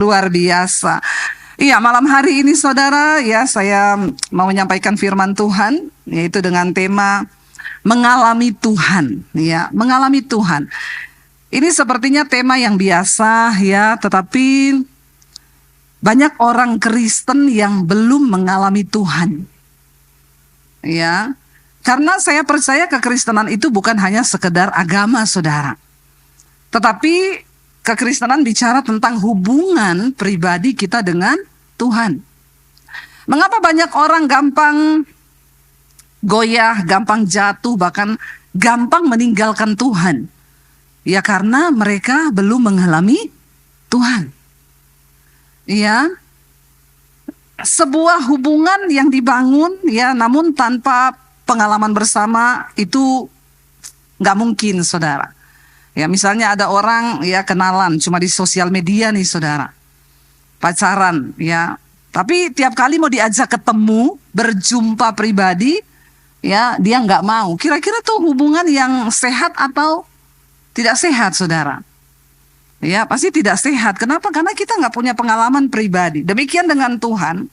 Luar biasa. Iya, malam hari ini saudara, ya saya mau menyampaikan firman Tuhan, yaitu dengan tema mengalami Tuhan. Ya, mengalami Tuhan. Ini sepertinya tema yang biasa ya, tetapi banyak orang Kristen yang belum mengalami Tuhan. Ya, karena saya percaya kekristenan itu bukan hanya sekedar agama saudara. Tetapi kekristenan bicara tentang hubungan pribadi kita dengan Tuhan. Mengapa banyak orang gampang goyah, gampang jatuh, bahkan gampang meninggalkan Tuhan? Ya karena mereka belum mengalami Tuhan. Ya, sebuah hubungan yang dibangun ya, namun tanpa pengalaman bersama itu nggak mungkin, saudara. Ya, misalnya ada orang ya kenalan cuma di sosial media nih, saudara, pacaran ya, tapi tiap kali mau diajak ketemu, berjumpa pribadi, ya dia nggak mau. Kira-kira tuh hubungan yang sehat atau tidak sehat, saudara? Ya pasti tidak sehat. Kenapa? Karena kita nggak punya pengalaman pribadi. Demikian dengan Tuhan.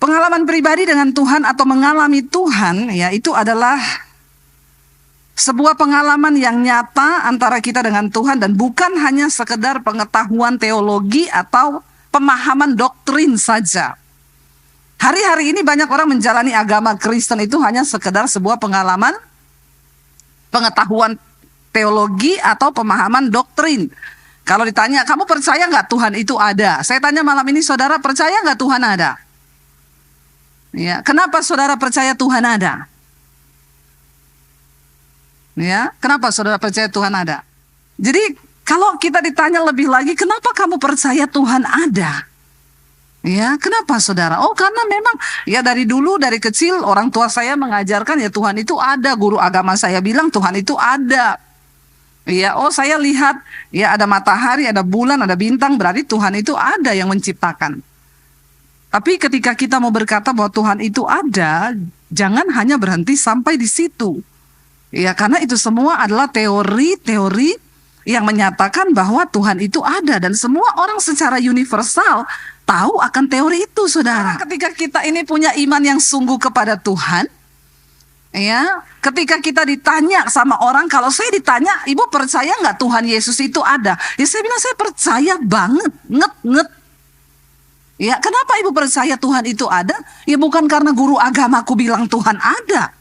Pengalaman pribadi dengan Tuhan atau mengalami Tuhan, ya itu adalah sebuah pengalaman yang nyata antara kita dengan Tuhan dan bukan hanya sekedar pengetahuan teologi atau pemahaman doktrin saja. Hari-hari ini banyak orang menjalani agama Kristen itu hanya sekedar sebuah pengalaman pengetahuan teologi atau pemahaman doktrin. Kalau ditanya, kamu percaya nggak Tuhan itu ada? Saya tanya malam ini, saudara percaya nggak Tuhan ada? Ya, kenapa saudara percaya Tuhan ada? Ya, kenapa saudara percaya Tuhan ada? Jadi kalau kita ditanya lebih lagi, kenapa kamu percaya Tuhan ada? Ya, kenapa saudara? Oh, karena memang ya dari dulu, dari kecil orang tua saya mengajarkan ya Tuhan itu ada. Guru agama saya bilang Tuhan itu ada. Ya, oh saya lihat ya ada matahari, ada bulan, ada bintang, berarti Tuhan itu ada yang menciptakan. Tapi ketika kita mau berkata bahwa Tuhan itu ada, jangan hanya berhenti sampai di situ. Ya, karena itu semua adalah teori-teori yang menyatakan bahwa Tuhan itu ada. Dan semua orang secara universal tahu akan teori itu, saudara. Ketika kita ini punya iman yang sungguh kepada Tuhan, ya, ketika kita ditanya sama orang, kalau saya ditanya, ibu percaya nggak Tuhan Yesus itu ada? Ya saya bilang saya percaya banget, nget. Ya, kenapa ibu percaya Tuhan itu ada? Ya bukan karena guru agamaku bilang Tuhan ada.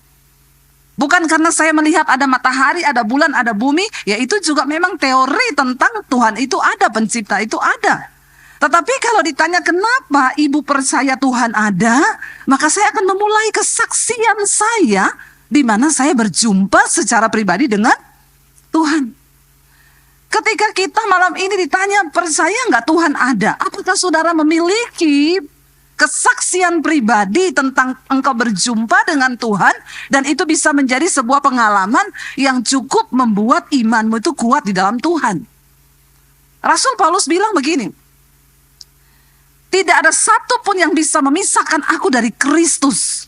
Bukan karena saya melihat ada matahari, ada bulan, ada bumi. Ya itu juga memang teori tentang Tuhan itu ada, pencipta itu ada. Tetapi kalau ditanya kenapa ibu percaya Tuhan ada, maka saya akan memulai kesaksian saya di mana saya berjumpa secara pribadi dengan Tuhan. Ketika kita malam ini ditanya percaya nggak Tuhan ada, apakah saudara memiliki kesaksian pribadi tentang engkau berjumpa dengan Tuhan dan itu bisa menjadi sebuah pengalaman yang cukup membuat imanmu itu kuat di dalam Tuhan? Rasul Paulus bilang begini, tidak ada satu pun yang bisa memisahkan aku dari Kristus.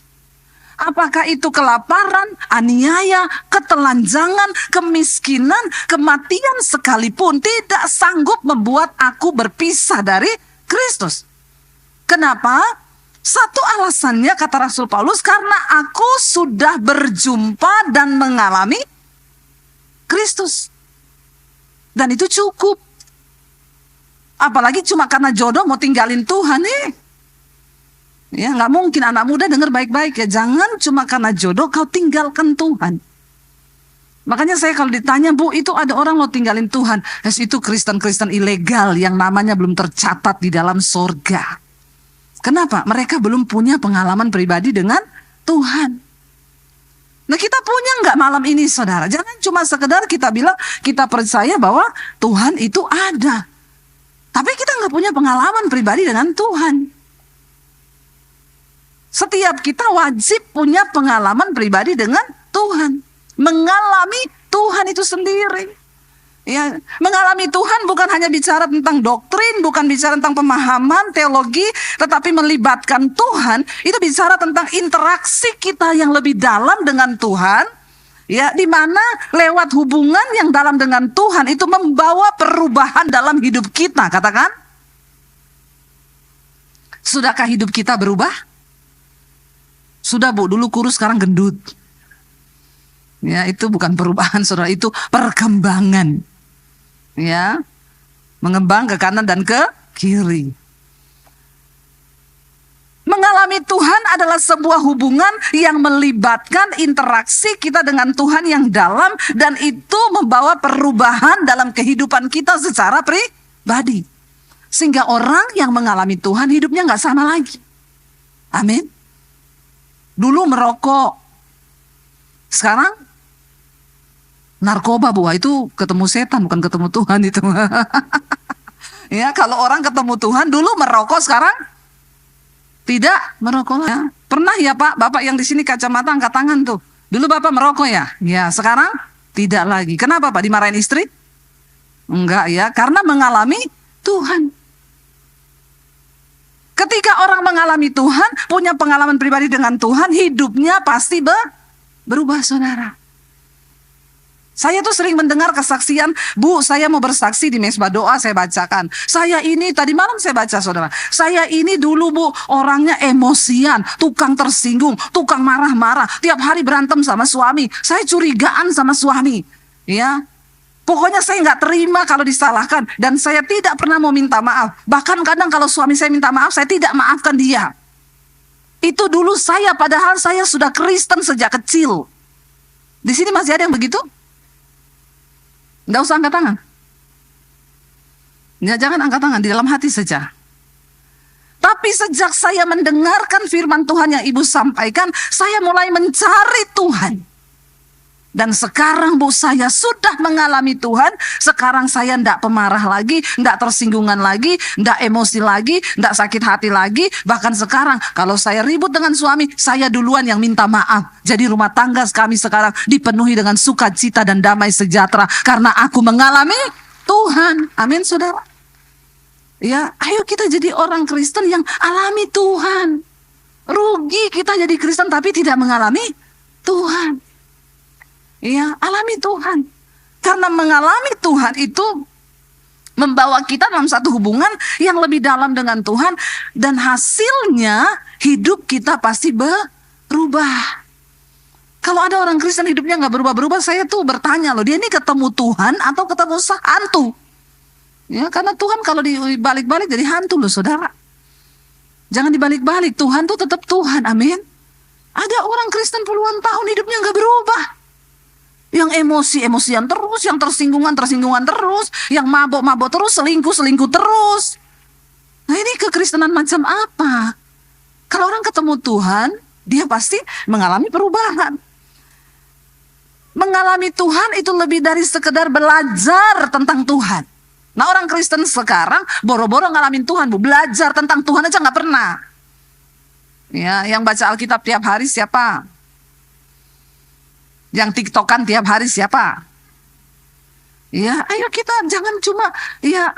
Apakah itu kelaparan, aniaya, ketelanjangan, kemiskinan, kematian sekalipun tidak sanggup membuat aku berpisah dari Kristus. Kenapa? Satu alasannya kata Rasul Paulus, karena aku sudah berjumpa dan mengalami Kristus. Dan itu cukup. Apalagi cuma karena jodoh mau tinggalin Tuhan nih. Ya nggak mungkin. Anak muda dengar baik-baik ya. Jangan cuma karena jodoh kau tinggalkan Tuhan. Makanya saya kalau ditanya, Bu itu ada orang mau tinggalin Tuhan. Itu Kristen-Kristen ilegal yang namanya belum tercatat di dalam sorga. Kenapa? Mereka belum punya pengalaman pribadi dengan Tuhan. Nah kita punya nggak malam ini saudara? Jangan cuma sekedar kita bilang kita percaya bahwa Tuhan itu ada. Tapi kita nggak punya pengalaman pribadi dengan Tuhan. Setiap kita wajib punya pengalaman pribadi dengan Tuhan. Mengalami Tuhan itu sendiri. Ya, mengalami Tuhan bukan hanya bicara tentang doktrin, bukan bicara tentang pemahaman teologi, tetapi melibatkan Tuhan. Itu bicara tentang interaksi kita yang lebih dalam dengan Tuhan. Ya, di mana lewat hubungan yang dalam dengan Tuhan itu membawa perubahan dalam hidup kita, katakan. Sudahkah hidup kita berubah? Sudah, Bu, dulu kurus sekarang gendut. Ya, itu bukan perubahan, saudara, itu perkembangan. Ya, mengembang ke kanan dan ke kiri. Mengalami Tuhan adalah sebuah hubungan yang melibatkan interaksi kita dengan Tuhan yang dalam, dan itu membawa perubahan dalam kehidupan kita secara pribadi. Sehingga orang yang mengalami Tuhan hidupnya nggak sama lagi. Amin. Dulu merokok, sekarang narkoba, Bu. Itu ketemu setan, bukan ketemu Tuhan itu. Ya, kalau orang ketemu Tuhan dulu merokok, sekarang tidak merokok. Ya. Pernah ya Pak, Bapak yang di sini kacamata angkat tangan tuh. Dulu Bapak merokok ya? Ya, sekarang tidak lagi. Kenapa Pak? Dimarahin istri? Enggak ya, karena mengalami Tuhan. Ketika orang mengalami Tuhan, punya pengalaman pribadi dengan Tuhan, hidupnya pasti berubah, saudara. Saya tuh sering mendengar kesaksian, Bu, saya mau bersaksi di mesbah doa, saya bacakan. Saya ini, tadi malam saya baca, saudara. Saya ini dulu, Bu, orangnya emosian, tukang tersinggung, tukang marah-marah. Tiap hari berantem sama suami. Saya curigaan sama suami. Ya, pokoknya saya nggak terima kalau disalahkan. Dan saya tidak pernah mau minta maaf. Bahkan kadang kalau suami saya minta maaf, saya tidak maafkan dia. Itu dulu saya, padahal saya sudah Kristen sejak kecil. Di sini masih ada yang begitu? Nggak usah angkat tangan. Ya, jangan angkat tangan, di dalam hati saja. Tapi sejak saya mendengarkan firman Tuhan yang Ibu sampaikan, saya mulai mencari Tuhan. Dan sekarang, Bu, saya sudah mengalami Tuhan. Sekarang saya tidak pemarah lagi, tidak tersinggungan lagi, tidak emosi lagi, tidak sakit hati lagi. Bahkan sekarang kalau saya ribut dengan suami, saya duluan yang minta maaf. Jadi rumah tangga kami sekarang dipenuhi dengan sukacita dan damai sejahtera. Karena aku mengalami Tuhan. Amin, saudara. Ya, ayo kita jadi orang Kristen yang alami Tuhan. Rugi kita jadi Kristen tapi tidak mengalami Tuhan. Ya, alami Tuhan. Karena mengalami Tuhan itu membawa kita dalam satu hubungan yang lebih dalam dengan Tuhan. Dan hasilnya hidup kita pasti berubah. Kalau ada orang Kristen hidupnya nggak berubah-berubah, saya tuh bertanya loh, dia ini ketemu Tuhan atau ketemu hantu? Ya, karena Tuhan kalau dibalik-balik jadi hantu loh, saudara. Jangan dibalik-balik, Tuhan tuh tetap Tuhan, amin. Ada orang Kristen puluhan tahun hidupnya nggak berubah. Yang emosi-emosian terus, yang tersinggungan terus, yang mabok-mabok terus, selingkuh terus. Nah, ini kekristenan macam apa? Kalau orang ketemu Tuhan, dia pasti mengalami perubahan. Mengalami Tuhan itu lebih dari sekedar belajar tentang Tuhan. Nah, orang Kristen sekarang boro-boro ngalamin Tuhan, Bu. Belajar tentang Tuhan aja nggak pernah. Ya, yang baca Alkitab tiap hari siapa? Yang TikTokan tiap hari siapa? Ya, ayo kita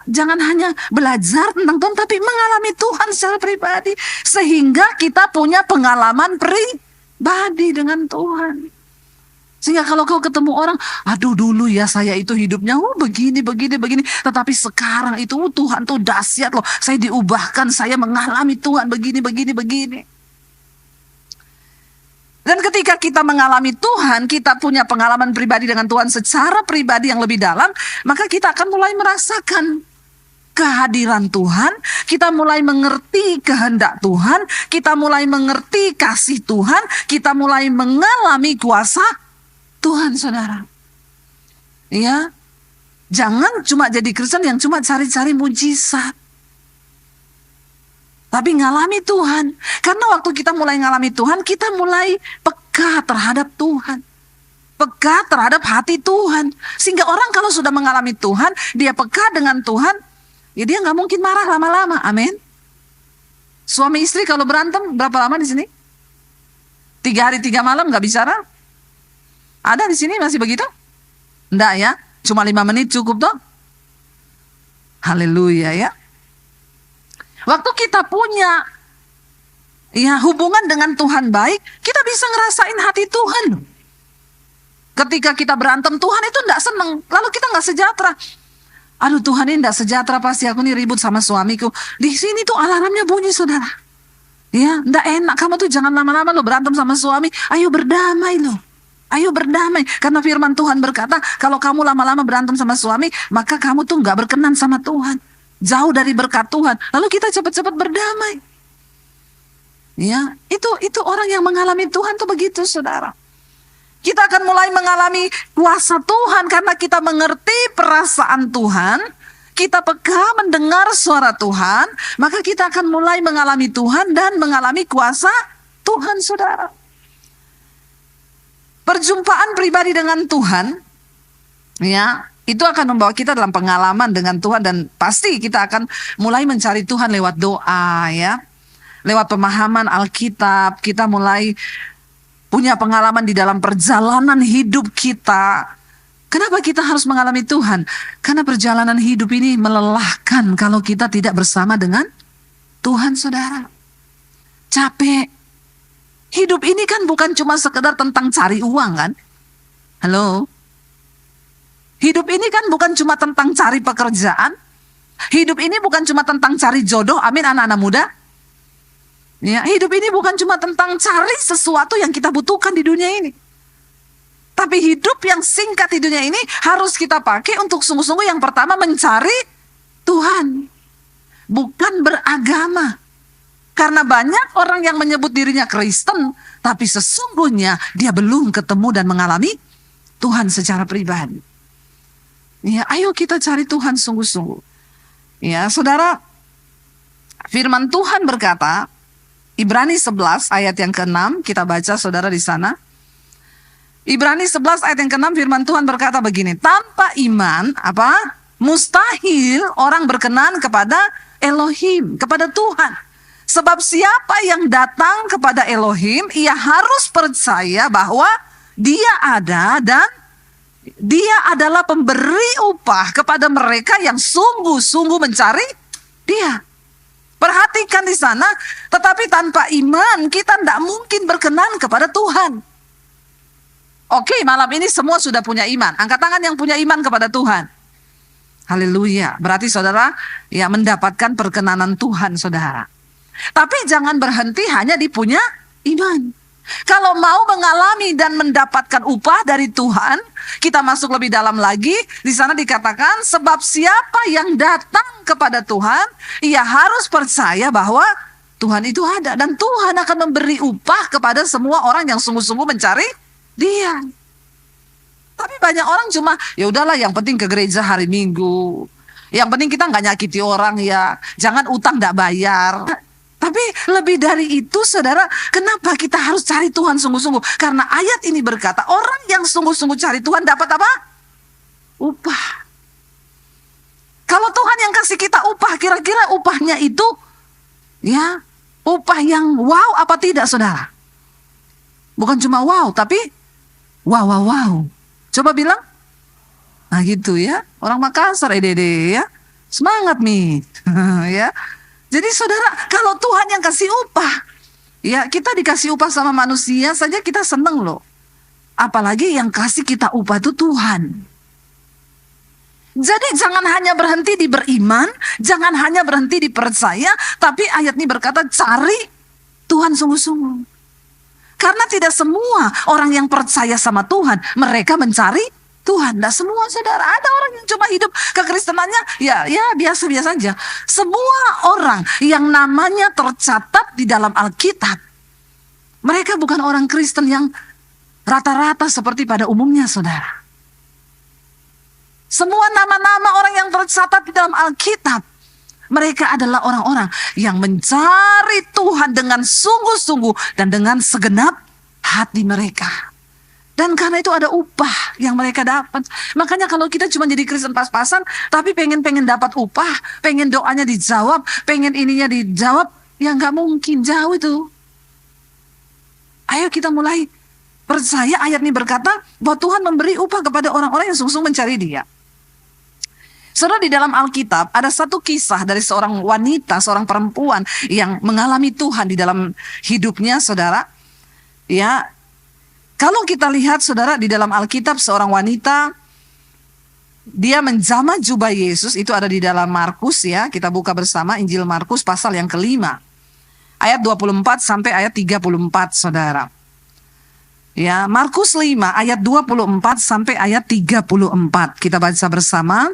jangan hanya belajar tentang Tuhan, tapi mengalami Tuhan secara pribadi. Sehingga kita punya pengalaman pribadi dengan Tuhan. Sehingga kalau kau ketemu orang, aduh dulu ya saya itu hidupnya begini. Tetapi sekarang itu Tuhan tuh dahsyat loh. Saya diubahkan, saya mengalami Tuhan begini. Dan ketika kita mengalami Tuhan, kita punya pengalaman pribadi dengan Tuhan secara pribadi yang lebih dalam, maka kita akan mulai merasakan kehadiran Tuhan, kita mulai mengerti kehendak Tuhan, kita mulai mengerti kasih Tuhan, kita mulai mengalami kuasa Tuhan, saudara. Ya, jangan cuma jadi Kristen yang cuma cari-cari mujizat. Tapi ngalami Tuhan. Karena waktu kita mulai ngalami Tuhan, kita mulai peka terhadap Tuhan. Peka terhadap hati Tuhan. Sehingga orang kalau sudah mengalami Tuhan, dia peka dengan Tuhan, ya dia nggak mungkin marah lama-lama. Amin. Suami istri kalau berantem, berapa lama di sini? 3 hari 3 malam nggak bicara? Ada di sini masih begitu? Enggak ya? Cuma 5 menit cukup toh? Haleluya ya. Waktu kita punya hubungan dengan Tuhan baik, kita bisa ngerasain hati Tuhan. Ketika kita berantem, Tuhan itu tidak senang. Lalu kita nggak sejahtera. Aduh Tuhan, ini tidak sejahtera, pasti aku nih ribut sama suamiku. Di sini tuh alarmnya bunyi, saudara. Ya, tidak enak. Kamu tuh jangan lama-lama lo berantem sama suami. Ayo berdamai lo. Ayo berdamai. Karena firman Tuhan berkata, kalau kamu lama-lama berantem sama suami, maka kamu tuh nggak berkenan sama Tuhan. Jauh dari berkat Tuhan. Lalu kita cepat-cepat berdamai. Ya, itu orang yang mengalami Tuhan tuh begitu, saudara. Kita akan mulai mengalami kuasa Tuhan karena kita mengerti perasaan Tuhan, kita peka mendengar suara Tuhan, maka kita akan mulai mengalami Tuhan dan mengalami kuasa Tuhan, saudara. Perjumpaan pribadi dengan Tuhan, ya, itu akan membawa kita dalam pengalaman dengan Tuhan dan pasti kita akan mulai mencari Tuhan lewat doa, ya, lewat pemahaman Alkitab. Kita mulai punya pengalaman di dalam perjalanan hidup kita. Kenapa kita harus mengalami Tuhan? Karena perjalanan hidup ini melelahkan kalau kita tidak bersama dengan Tuhan, saudara. Capek. Hidup ini kan bukan cuma sekedar tentang cari uang, kan? Halo? Hidup ini kan bukan cuma tentang cari pekerjaan. Hidup ini bukan cuma tentang cari jodoh, amin anak-anak muda. Ya, hidup ini bukan cuma tentang cari sesuatu yang kita butuhkan di dunia ini. Tapi hidup yang singkat di dunia ini harus kita pakai untuk sungguh-sungguh yang pertama mencari Tuhan. Bukan beragama. Karena banyak orang yang menyebut dirinya Kristen, tapi sesungguhnya dia belum ketemu dan mengalami Tuhan secara pribadi. Ya, ayo kita cari Tuhan sungguh-sungguh. Ya, saudara, firman Tuhan berkata, Ibrani 11 ayat yang ke-6, kita baca saudara di sana. Ibrani 11 ayat yang ke-6 firman Tuhan berkata begini, tanpa iman, mustahil orang berkenan kepada Elohim, kepada Tuhan. Sebab siapa yang datang kepada Elohim, ia harus percaya bahwa Dia ada dan Dia adalah pemberi upah kepada mereka yang sungguh-sungguh mencari Dia. Perhatikan di sana, tetapi tanpa iman kita tidak mungkin berkenan kepada Tuhan. Oke, malam ini semua sudah punya iman. Angkat tangan yang punya iman kepada Tuhan. Haleluya. Berarti saudara ya mendapatkan perkenanan Tuhan, saudara. Tapi jangan berhenti hanya di punya iman. Kalau mau mengalami dan mendapatkan upah dari Tuhan, kita masuk lebih dalam lagi. Di sana dikatakan, sebab siapa yang datang kepada Tuhan, ia harus percaya bahwa Tuhan itu ada. Dan Tuhan akan memberi upah kepada semua orang yang sungguh-sungguh mencari Dia. Tapi banyak orang cuma, ya udahlah yang penting ke gereja hari Minggu. Yang penting kita nggak nyakiti orang ya. Jangan utang nggak bayar. Tapi lebih dari itu, saudara, kenapa kita harus cari Tuhan sungguh-sungguh? Karena ayat ini berkata, orang yang sungguh-sungguh cari Tuhan dapat apa? Upah. Kalau Tuhan yang kasih kita upah, kira-kira upahnya itu, ya, upah yang wow apa tidak, saudara? Bukan cuma wow, tapi wow. Coba bilang. Nah gitu ya, orang Makassar, Dede ya. Semangat nih, ya. Jadi saudara, kalau Tuhan yang kasih upah, ya kita dikasih upah sama manusia saja kita seneng loh. Apalagi yang kasih kita upah itu Tuhan. Jadi jangan hanya berhenti di beriman, jangan hanya berhenti di percaya, tapi ayat ini berkata cari Tuhan sungguh-sungguh. Karena tidak semua orang yang percaya sama Tuhan, mereka mencari Tuhan. Tidak semua, saudara. Ada orang yang cuma hidup kekristenannya ya biasa-biasa saja. Semua orang yang namanya tercatat di dalam Alkitab, mereka bukan orang Kristen yang rata-rata seperti pada umumnya, saudara. Semua nama-nama orang yang tercatat di dalam Alkitab, mereka adalah orang-orang yang mencari Tuhan dengan sungguh-sungguh dan dengan segenap hati mereka. Dan karena itu ada upah yang mereka dapat. Makanya kalau kita cuma jadi Kristen pas-pasan, tapi pengen dapat upah, pengen doanya dijawab, pengen ininya dijawab, ya nggak mungkin, jauh itu. Ayo kita mulai percaya ayat ini berkata bahwa Tuhan memberi upah kepada orang-orang yang sungguh-sungguh mencari Dia. Saudara, di dalam Alkitab ada satu kisah dari seorang wanita, seorang perempuan yang mengalami Tuhan di dalam hidupnya, saudara. Ya, Kalau kita lihat saudara di dalam Alkitab, seorang wanita, dia menjamah jubah Yesus, itu ada di dalam Markus ya. Kita buka bersama Injil Markus pasal yang kelima. Ayat 24 sampai ayat 34 saudara. Ya, Markus 5 ayat 24 sampai ayat 34. Kita baca bersama.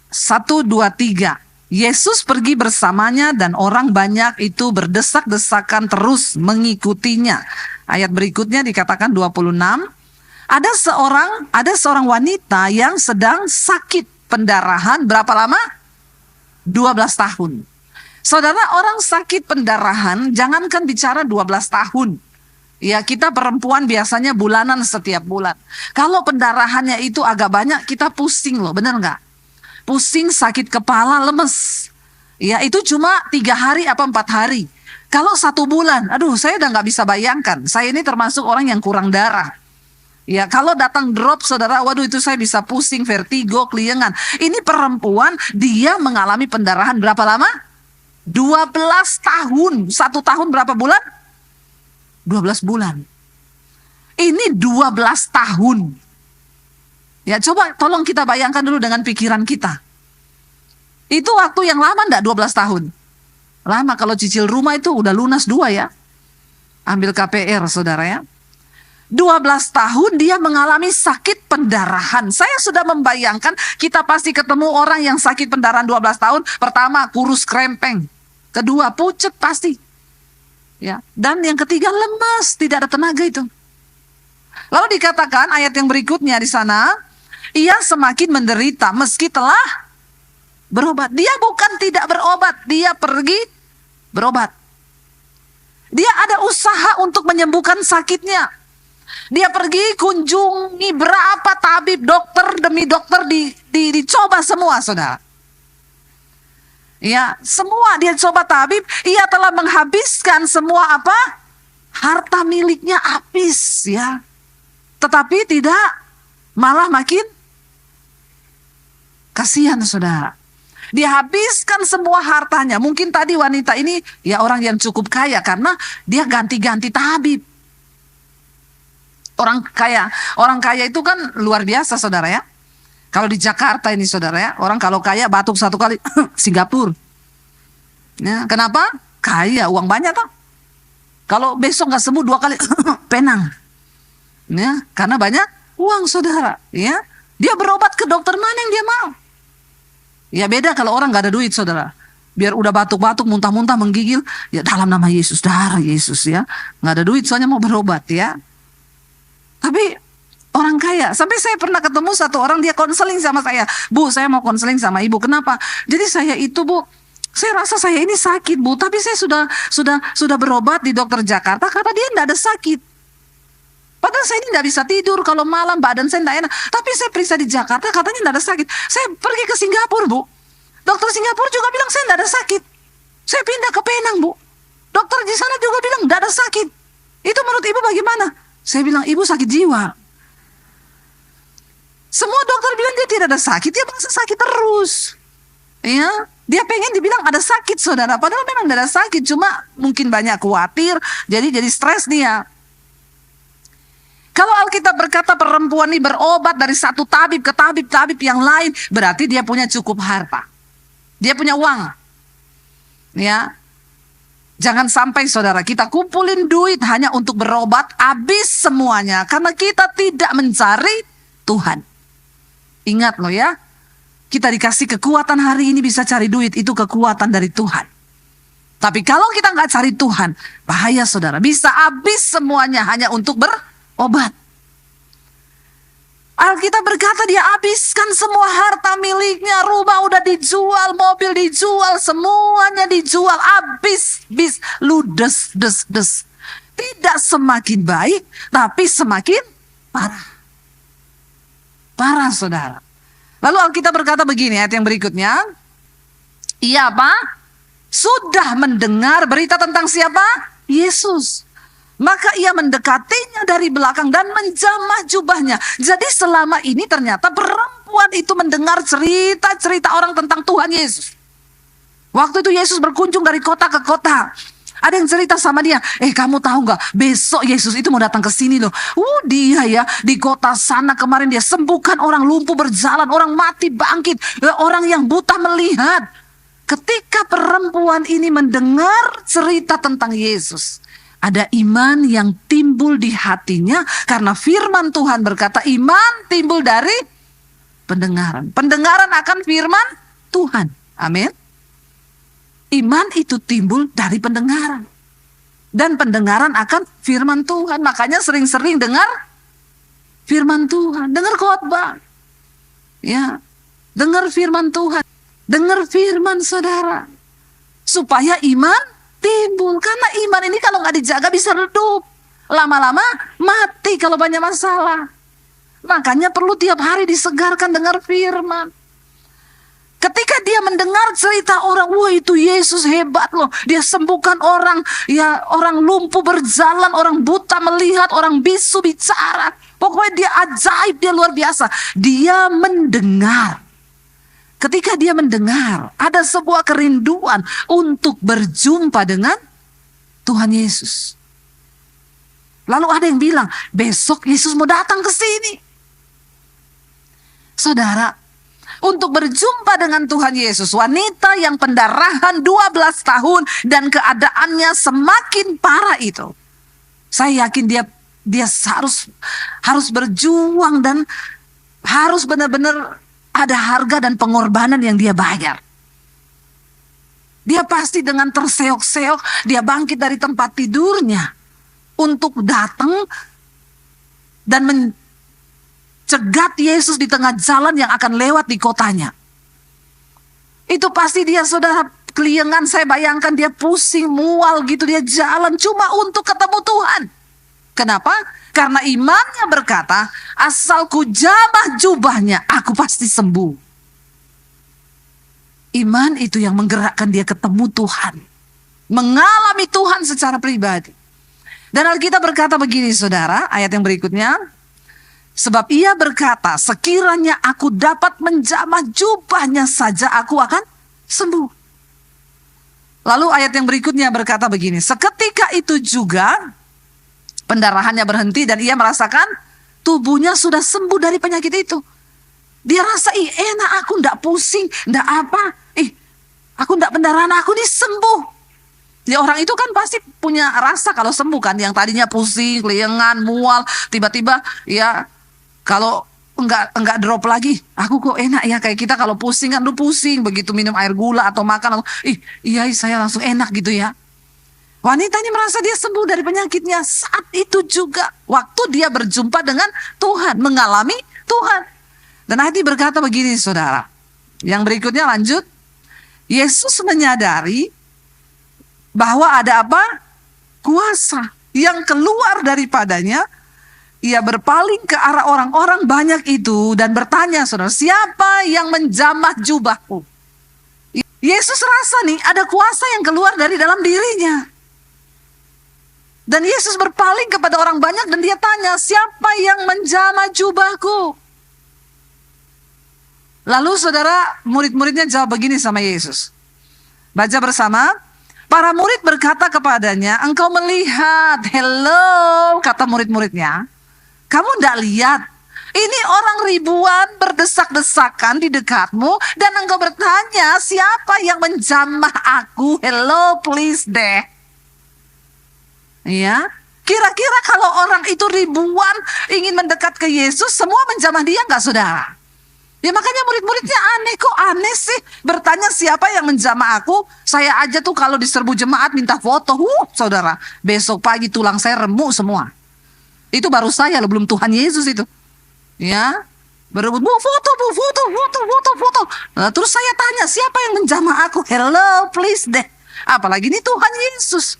1, 2, 3. Yesus pergi bersamanya dan orang banyak itu berdesak-desakan terus mengikutinya. Ayat berikutnya dikatakan 26. Ada seorang wanita yang sedang sakit pendarahan berapa lama? 12 tahun. Saudara, orang sakit pendarahan jangankan bicara 12 tahun. Ya, kita perempuan biasanya bulanan setiap bulan. Kalau pendarahannya itu agak banyak, kita pusing loh, benar nggak? Pusing, sakit kepala, lemes. Ya, itu cuma 3 hari apa 4 hari. Kalau 1 bulan, aduh saya udah nggak bisa bayangkan. Saya ini termasuk orang yang kurang darah. Ya, kalau datang drop saudara, waduh itu saya bisa pusing, vertigo, keliengan. Ini perempuan, dia mengalami pendarahan berapa lama? 12 tahun. 1 tahun berapa bulan? 12 bulan. Ini 12 tahun. Ya, coba tolong kita bayangkan dulu dengan pikiran kita. Itu waktu yang lama enggak 12 tahun? Lama, kalau cicil rumah itu udah lunas 2 ya. Ambil KPR saudara ya. 12 tahun dia mengalami sakit pendarahan. Saya sudah membayangkan kita pasti ketemu orang yang sakit pendarahan 12 tahun. Pertama, kurus krempeng. Kedua, pucet pasti. Ya, dan yang ketiga lemas, tidak ada tenaga itu. Lalu dikatakan ayat yang berikutnya di sana, ia semakin menderita meski telah berobat. Dia bukan tidak berobat, dia pergi berobat. Dia ada usaha untuk menyembuhkan sakitnya. Dia pergi kunjungi berapa tabib, dokter demi dokter, dicoba semua saudara. Ya, semua dia coba tabib, ia telah menghabiskan semua apa? Harta miliknya habis ya. Tetapi tidak, malah makin kasihan saudara. Dia habiskan semua hartanya. Mungkin tadi wanita ini ya orang yang cukup kaya karena dia ganti-ganti tabib. Orang kaya itu kan luar biasa saudara ya. Kalau di Jakarta ini saudara ya, orang kalau kaya batuk 1 kali Singapura. Ya, kenapa? Kaya, uang banyak toh. Kalau besok nggak sembuh 2 kali Penang. Ya, karena banyak uang saudara. Ya, dia berobat ke dokter mana yang dia mau. Ya beda kalau orang nggak ada duit saudara. Biar udah batuk-batuk, muntah-muntah, menggigil, ya dalam nama Yesus, darah Yesus ya. Nggak ada duit soalnya mau berobat ya. Tapi orang kaya, sampai saya pernah ketemu satu orang, dia konseling sama saya. Bu, saya mau konseling sama ibu. Kenapa? Jadi saya itu bu, saya rasa saya ini sakit bu, tapi saya sudah berobat di dokter Jakarta, kata dia tidak ada sakit. Padahal saya ini tidak bisa tidur kalau malam, badan saya tidak enak. Tapi saya periksa di Jakarta, katanya tidak ada sakit. Saya pergi ke Singapura bu, dokter Singapura juga bilang saya tidak ada sakit. Saya pindah ke Penang bu, dokter di sana juga bilang tidak ada sakit. Itu menurut ibu bagaimana? Saya bilang ibu sakit jiwa. Semua dokter bilang dia tidak ada sakit, dia merasa sakit terus. Ya, dia pengen dibilang ada sakit saudara, padahal memang tidak ada sakit, cuma mungkin banyak khawatir, jadi stres dia. Kalau Alkitab berkata perempuan ini berobat dari satu tabib ke tabib yang lain, berarti dia punya cukup harta. Dia punya uang. Ya. Jangan sampai saudara kita kumpulin duit hanya untuk berobat, habis semuanya karena kita tidak mencari Tuhan. Ingat loh ya, kita dikasih kekuatan hari ini bisa cari duit, itu kekuatan dari Tuhan. Tapi kalau kita nggak cari Tuhan, bahaya saudara, bisa habis semuanya hanya untuk berobat. Alkitab berkata dia habiskan semua harta miliknya, rumah udah dijual, mobil dijual, semuanya dijual, habis, ludes, des. Tidak semakin baik, tapi semakin parah. Parah saudara. Lalu Alkitab berkata begini, ayat yang berikutnya. Ia apa? Sudah mendengar berita tentang siapa? Yesus. Maka ia mendekatinya dari belakang dan menjamah jubahnya. Jadi selama ini ternyata perempuan itu mendengar cerita-cerita orang tentang Tuhan Yesus. Waktu itu Yesus berkunjung dari kota ke kota. Ada yang cerita sama dia, kamu tahu nggak, besok Yesus itu mau datang ke sini loh. Dia ya di kota sana kemarin dia sembuhkan orang lumpuh berjalan, orang mati bangkit, orang yang buta melihat. Ketika perempuan ini mendengar cerita tentang Yesus, ada iman yang timbul di hatinya karena firman Tuhan berkata iman timbul dari pendengaran. Pendengaran akan firman Tuhan. Amin. Iman itu timbul dari pendengaran. Dan pendengaran akan firman Tuhan. Makanya sering-sering dengar firman Tuhan. Dengar khotbah. Ya, dengar firman Tuhan. Dengar firman saudara. Supaya iman timbul. Karena iman ini kalau nggak dijaga bisa redup. Lama-lama mati kalau banyak masalah. Makanya perlu tiap hari disegarkan dengar firman. Ketika dia mendengar cerita orang, wah itu Yesus hebat loh. Dia sembuhkan orang, ya orang lumpuh berjalan, orang buta melihat, orang bisu bicara. Pokoknya dia ajaib, dia luar biasa. Dia mendengar. Ketika dia mendengar, ada sebuah kerinduan untuk berjumpa dengan Tuhan Yesus. Lalu ada yang bilang, besok Yesus mau datang ke sini. Saudara, untuk berjumpa dengan Tuhan Yesus, wanita yang pendarahan 12 tahun dan keadaannya semakin parah itu, saya yakin dia harus berjuang dan harus benar-benar ada harga dan pengorbanan yang dia bayar. Dia pasti dengan terseok-seok, dia bangkit dari tempat tidurnya untuk datang dan cegat Yesus di tengah jalan yang akan lewat di kotanya. Itu pasti dia saudara keliengan, saya bayangkan dia pusing, mual gitu, dia jalan cuma untuk ketemu Tuhan. Kenapa? Karena imannya berkata, asal ku jamah jubahnya, aku pasti sembuh. Iman itu yang menggerakkan dia ketemu Tuhan. Mengalami Tuhan secara pribadi. Dan Alkitab berkata begini saudara, ayat yang berikutnya. Sebab ia berkata, sekiranya aku dapat menjamah jubahnya saja, aku akan sembuh. Lalu ayat yang berikutnya berkata begini, seketika itu juga pendarahannya berhenti dan ia merasakan tubuhnya sudah sembuh dari penyakit itu. Dia rasa, enak, aku ndak pusing, ndak apa, aku ndak pendarahan, aku ini sembuh. Ya orang itu kan pasti punya rasa kalau sembuh kan, yang tadinya pusing, keliengan, mual, tiba-tiba ya kalau enggak drop lagi, aku kok enak ya, kayak kita kalau pusing kan lu pusing, begitu minum air gula atau makan, iya saya langsung enak gitu ya. Wanita ini merasa dia sembuh dari penyakitnya saat itu juga, waktu dia berjumpa dengan Tuhan, mengalami Tuhan. Dan hati berkata begini saudara, yang berikutnya lanjut, Yesus menyadari bahwa ada apa? Kuasa yang keluar daripadanya. Ia berpaling ke arah orang-orang banyak itu dan bertanya, saudara, siapa yang menjamah jubahku? Yesus rasa nih ada kuasa yang keluar dari dalam dirinya. Dan Yesus berpaling kepada orang banyak dan dia tanya, siapa yang menjamah jubahku? Lalu saudara, murid-muridnya jawab begini sama Yesus. Baca bersama. Para murid berkata kepadanya, engkau melihat, hello, kata murid-muridnya. Kamu tidak lihat, ini orang ribuan berdesak-desakan di dekatmu dan engkau bertanya siapa yang menjamah aku? Hello, please deh. Ya, kira-kira kalau orang itu ribuan ingin mendekat ke Yesus, semua menjamah dia nggak saudara? Ya makanya murid-muridnya aneh, kok aneh sih bertanya siapa yang menjamah aku? Saya aja tuh kalau diserbu jemaat minta foto, saudara, besok pagi tulang saya remuk semua. Itu baru saya loh, belum Tuhan Yesus itu. Ya, berebut, foto. Nah, terus saya tanya, siapa yang menjamah aku? Hello, please deh. Apalagi ini Tuhan Yesus.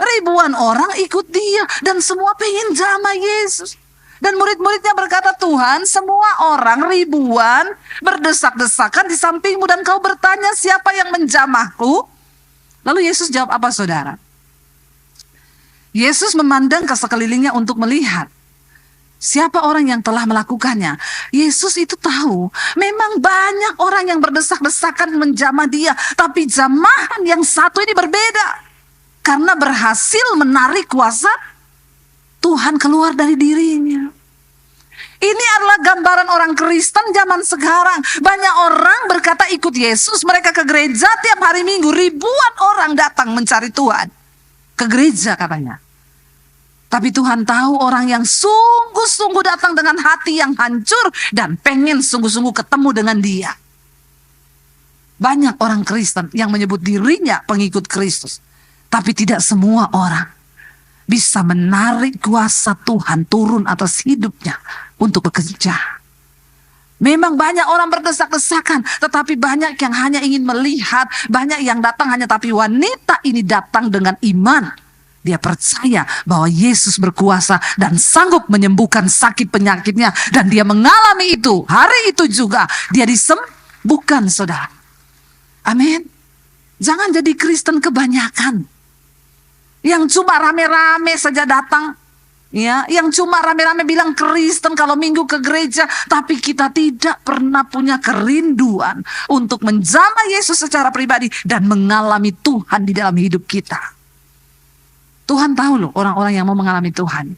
Ribuan orang ikut dia dan semua pengen jamah Yesus. Dan murid-muridnya berkata, Tuhan, semua orang ribuan berdesak-desakan di sampingmu dan kau bertanya siapa yang menjamahku? Lalu Yesus jawab apa saudara? Yesus memandang ke sekelilingnya untuk melihat siapa orang yang telah melakukannya. Yesus itu tahu memang banyak orang yang berdesak-desakan menjamah dia, tapi jamahan yang satu ini berbeda. Karena berhasil menarik kuasa Tuhan keluar dari dirinya. Ini adalah gambaran orang Kristen zaman sekarang. Banyak orang berkata ikut Yesus, mereka ke gereja tiap hari Minggu. Ribuan orang datang mencari Tuhan. Ke gereja katanya. Tapi Tuhan tahu orang yang sungguh-sungguh datang dengan hati yang hancur dan pengen sungguh-sungguh ketemu dengan Dia. Banyak orang Kristen yang menyebut dirinya pengikut Kristus. Tapi tidak semua orang bisa menarik kuasa Tuhan turun atas hidupnya untuk bekerja. Memang banyak orang berdesak-desakan, tetapi banyak yang hanya ingin melihat, banyak yang datang hanya tapi wanita ini datang dengan iman. Dia percaya bahwa Yesus berkuasa dan sanggup menyembuhkan sakit penyakitnya, dan dia mengalami itu. Hari itu juga dia disembuhkan, saudara. Amin. Jangan jadi Kristen kebanyakan. Yang cuma rame-rame saja datang. Ya, yang cuma rame-rame bilang Kristen kalau minggu ke gereja. Tapi kita tidak pernah punya kerinduan untuk menjamah Yesus secara pribadi dan mengalami Tuhan di dalam hidup kita. Tuhan tahu loh orang-orang yang mau mengalami Tuhan.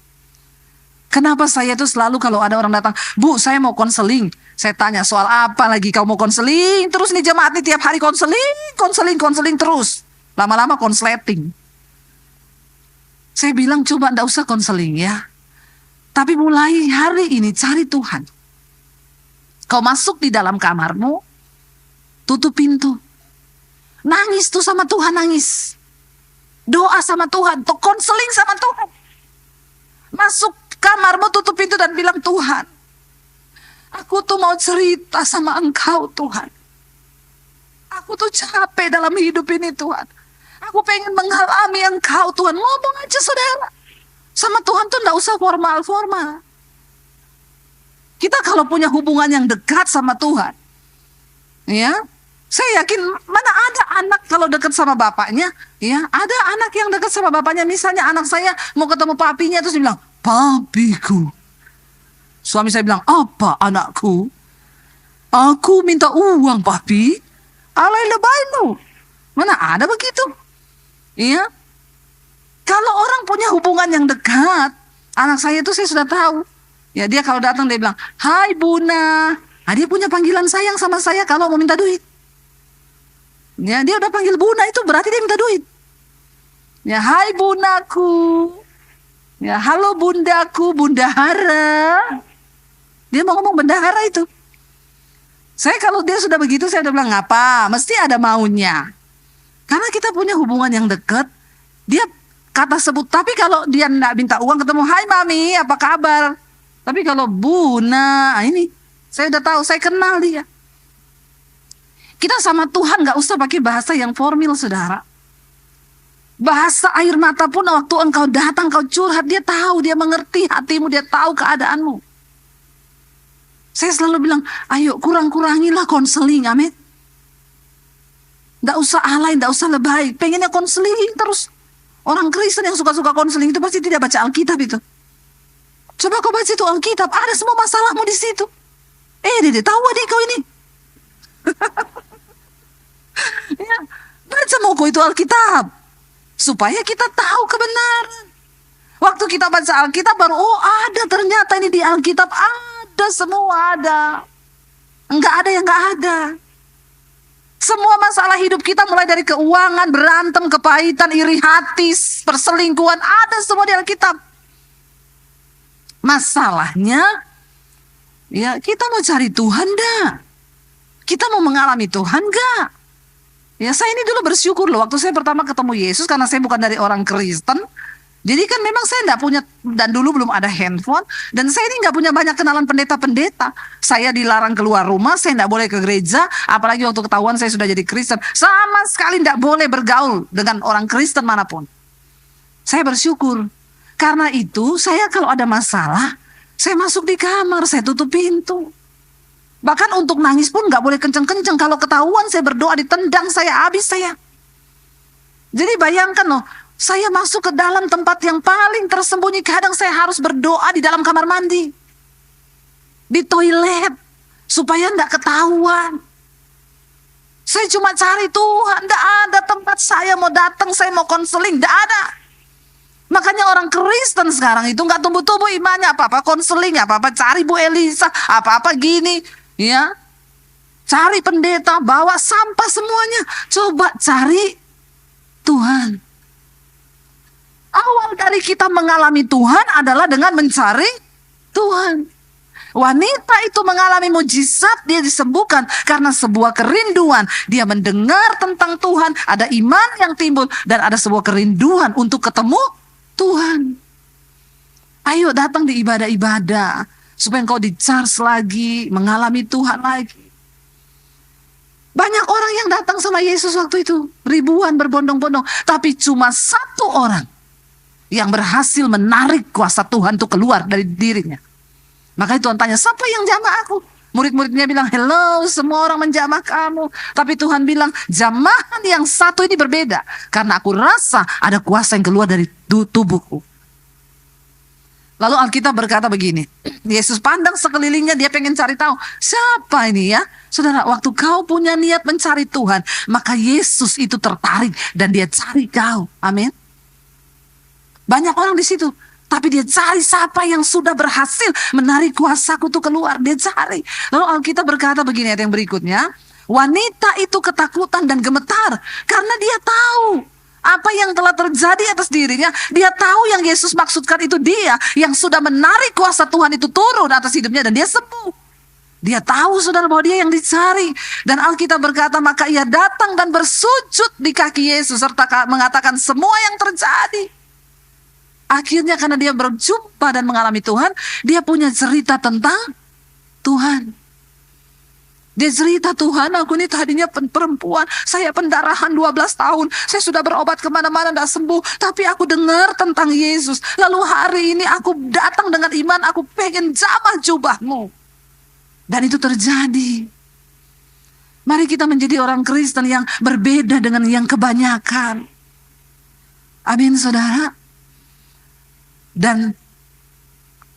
Kenapa saya tuh selalu kalau ada orang datang, Bu saya mau konseling. Saya tanya soal apa lagi kau mau konseling? Terus nih jemaat nih tiap hari konseling terus. Lama-lama konsleting. Saya bilang coba ndak usah konseling ya. Tapi mulai hari ini cari Tuhan. Kau masuk di dalam kamarmu, tutup pintu. Nangis tuh sama Tuhan, nangis. Doa sama Tuhan, tuh konseling sama Tuhan. Masuk kamarmu, tutup pintu dan bilang, Tuhan, aku tuh mau cerita sama Engkau Tuhan. Aku tuh capek dalam hidup ini Tuhan. Aku pengen mengalami Engkau Tuhan. Ngomong aja saudara. Sama Tuhan tuh gak usah formal-formal. Kita kalau punya hubungan yang dekat sama Tuhan. Ya, saya yakin mana ada anak kalau dekat sama bapaknya. Ya, ada anak yang dekat sama bapaknya. Misalnya anak saya mau ketemu papinya. Terus dia bilang, papiku. Suami saya bilang, apa anakku? Aku minta uang papi. Alay lebay lu. Mana ada begitu? Iya. Kalau orang punya hubungan yang dekat, anak saya itu saya sudah tahu. Ya dia kalau datang dia bilang, hai Buna. Nah, dia punya panggilan sayang sama saya kalau mau minta duit. Ya dia udah panggil Buna itu berarti dia minta duit. Ya hai Bunaku. Ya halo Bundaku, Bundahara. Dia mau ngomong bendahara itu. Saya kalau dia sudah begitu saya udah bilang ngapa? Mesti ada maunya. Karena kita punya hubungan yang dekat, dia kata sebut. Tapi kalau dia tidak minta uang ketemu, hai mami, apa kabar? Tapi kalau Buna, ini saya udah tahu, saya kenal dia. Kita sama Tuhan gak usah pakai bahasa yang formal, saudara. Bahasa air mata pun waktu engkau datang, kau curhat, dia tahu, dia mengerti hatimu, dia tahu keadaanmu. Saya selalu bilang, ayo kurang-kurangilah konseling, amin. Nggak usah alay, nggak usah lebay. Pengennya konseling terus. Orang Kristen yang suka-suka konseling itu pasti tidak baca Alkitab itu. Coba kau baca itu Alkitab, ada semua masalahmu di situ. Dede, tahu adik kau ini? Ya, baca mau kau itu Alkitab. Supaya kita tahu kebenaran. Waktu kita baca Alkitab baru, oh ada ternyata ini di Alkitab. Ada, semua ada. Enggak ada yang enggak ada. Semua masalah hidup kita mulai dari keuangan, berantem, kepahitan, iri hati, perselingkuhan, ada semua di Alkitab. Masalahnya, ya kita mau cari Tuhan dah. Kita mau mengalami Tuhan gak? Ya saya ini dulu bersyukur loh, waktu saya pertama ketemu Yesus, karena saya bukan dari orang Kristen. Jadi kan memang saya tidak punya, dan dulu belum ada handphone, dan saya ini nggak punya banyak kenalan pendeta-pendeta. Saya dilarang keluar rumah, saya tidak boleh ke gereja, apalagi waktu ketahuan saya sudah jadi Kristen. Sama sekali tidak boleh bergaul dengan orang Kristen manapun. Saya bersyukur. Karena itu, saya kalau ada masalah, saya masuk di kamar, saya tutup pintu. Bahkan untuk nangis pun nggak boleh kenceng-kenceng. Kalau ketahuan saya berdoa ditendang, saya habis saya. Jadi bayangkan loh, saya masuk ke dalam tempat yang paling tersembunyi. Kadang saya harus berdoa di dalam kamar mandi. Di toilet. Supaya tidak ketahuan. Saya cuma cari Tuhan, tidak ada tempat saya mau datang, saya mau konseling, tidak ada. Makanya orang Kristen sekarang itu nggak tumbuh-tumbuh imannya, apa-apa konseling, apa-apa cari Bu Elisa, apa-apa gini, ya. Cari pendeta, bawa sampah semuanya. Coba cari Tuhan. Awal dari kita mengalami Tuhan adalah dengan mencari Tuhan. Wanita itu mengalami mujizat, dia disembuhkan karena sebuah kerinduan. Dia mendengar tentang Tuhan, ada iman yang timbul, dan ada sebuah kerinduan untuk ketemu Tuhan. Ayo datang di ibadah-ibadah supaya engkau di-charge lagi, mengalami Tuhan lagi. Banyak orang yang datang sama Yesus waktu itu, ribuan berbondong-bondong, tapi cuma satu orang yang berhasil menarik kuasa Tuhan itu keluar dari dirinya. Makanya Tuhan tanya, siapa yang jamah aku? Murid-muridnya bilang, hello, semua orang menjamah kamu. Tapi Tuhan bilang, jamahan yang satu ini berbeda. Karena aku rasa ada kuasa yang keluar dari tubuhku. Lalu Alkitab berkata begini, Yesus pandang sekelilingnya, dia pengen cari tahu, siapa ini ya? Saudara, waktu kau punya niat mencari Tuhan, maka Yesus itu tertarik dan dia cari kau. Amin. Banyak orang di situ. Tapi dia cari siapa yang sudah berhasil menarik kuasaku itu keluar. Dia cari. Lalu Alkitab berkata begini, ayat yang berikutnya. Wanita itu ketakutan dan gemetar. Karena dia tahu apa yang telah terjadi atas dirinya. Dia tahu yang Yesus maksudkan itu dia. Yang sudah menarik kuasa Tuhan itu turun atas hidupnya dan dia sembuh. Dia tahu saudara bahwa dia yang dicari. Dan Alkitab berkata maka ia datang dan bersujud di kaki Yesus. Serta mengatakan semua yang terjadi. Akhirnya karena dia berjumpa dan mengalami Tuhan, dia punya cerita tentang Tuhan. Dia cerita, Tuhan, aku ini tadinya perempuan, saya pendarahan 12 tahun, saya sudah berobat kemana-mana tidak sembuh, tapi aku dengar tentang Yesus. Lalu hari ini aku datang dengan iman, aku pengen jamah jubahmu. Dan itu terjadi. Mari kita menjadi orang Kristen yang berbeda dengan yang kebanyakan. Amin, saudara. Dan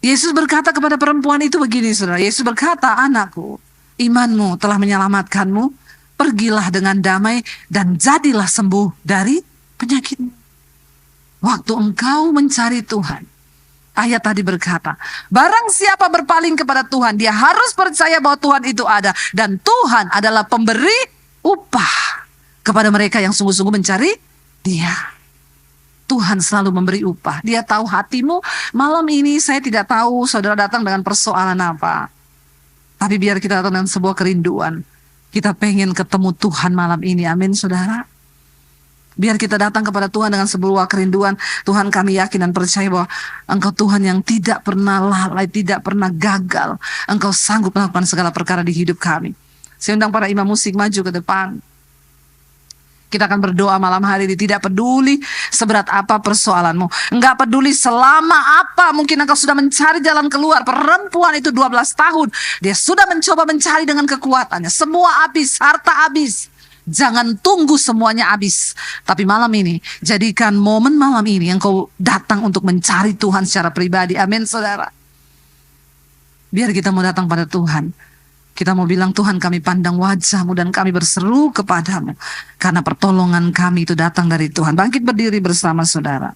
Yesus berkata kepada perempuan itu begini, saudara. Yesus berkata, anakku, imanmu telah menyelamatkanmu. Pergilah dengan damai dan jadilah sembuh dari penyakitmu. Waktu engkau mencari Tuhan, ayat tadi berkata, barang siapa berpaling kepada Tuhan, dia harus percaya bahwa Tuhan itu ada. Dan Tuhan adalah pemberi upah kepada mereka yang sungguh-sungguh mencari Dia. Tuhan selalu memberi upah. Dia tahu hatimu. Malam ini saya tidak tahu saudara datang dengan persoalan apa. Tapi biar kita datang dengan sebuah kerinduan. Kita pengen ketemu Tuhan malam ini. Amin, saudara. Biar kita datang kepada Tuhan dengan sebuah kerinduan. Tuhan, kami yakin dan percaya bahwa Engkau Tuhan yang tidak pernah lalai, tidak pernah gagal. Engkau sanggup melakukan segala perkara di hidup kami. Saya undang para imam musik maju ke depan. Kita akan berdoa malam hari ini. Tidak peduli seberat apa persoalanmu. Enggak peduli selama apa. Mungkin engkau sudah mencari jalan keluar. Perempuan itu 12 tahun. Dia sudah mencoba mencari dengan kekuatannya. Semua habis, harta habis. Jangan tunggu semuanya habis. Tapi malam ini, jadikan momen malam ini engkau datang untuk mencari Tuhan secara pribadi. Amin, saudara. Biar kita mau datang pada Tuhan. Kita mau bilang, Tuhan, kami pandang wajah-Mu dan kami berseru kepadamu. Karena pertolongan kami itu datang dari Tuhan. Bangkit berdiri bersama saudara.